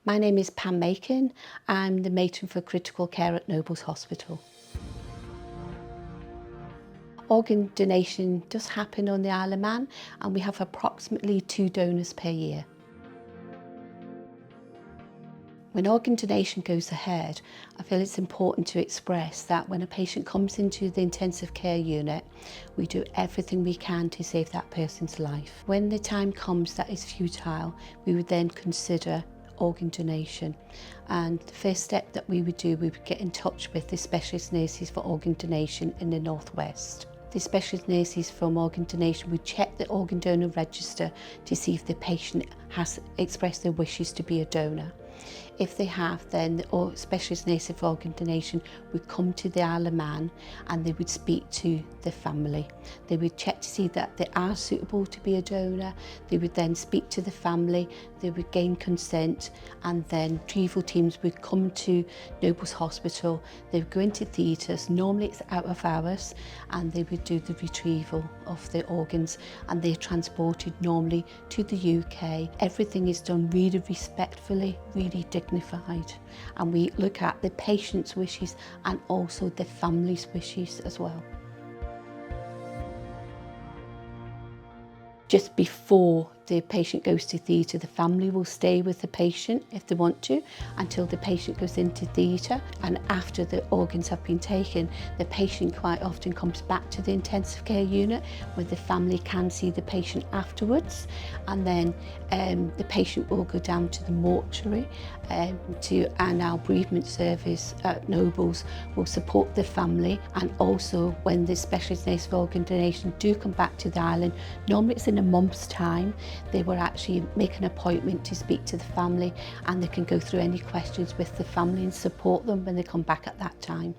My name is Pam Makin. I'm the matron for critical care at Nobles Hospital. Organ donation does happen on the Isle of Man, and we have approximately 2 donors per year. When organ donation goes ahead, I feel it's important to express that when a patient comes into the intensive care unit, we do everything we can to save that person's life. When the time comes that is futile, we would then consider organ donation. And the first step that we would do, we would get in touch with the specialist nurses for organ donation in the Northwest. The specialist nurses from organ donation would check the organ donor register to see if the patient has expressed their wishes to be a donor. If they have, then the specialist nurse for organ donation would come to the Isle of Man and they would speak to the family. They would check to see that they are suitable to be a donor. They would then speak to the family, they would gain consent, and then retrieval teams would come to Nobles Hospital. They would go into theatres, normally it's out of hours, and they would do the retrieval of the organs, and they're transported normally to the UK. Everything is done really respectfully, really dignified, and we look at the patient's wishes and also the family's wishes as well. Just before the patient goes to theatre, the family will stay with the patient if they want to until the patient goes into theatre, and after the organs have been taken, the patient quite often comes back to the intensive care unit where the family can see the patient afterwards, and then the patient will go down to the mortuary and our bereavement service at Nobles will support the family. And also when the specialist nurse for organ donation do come back to the island, normally it's in a month's time, they will actually make an appointment to speak to the family, and they can go through any questions with the family and support them when they come back at that time.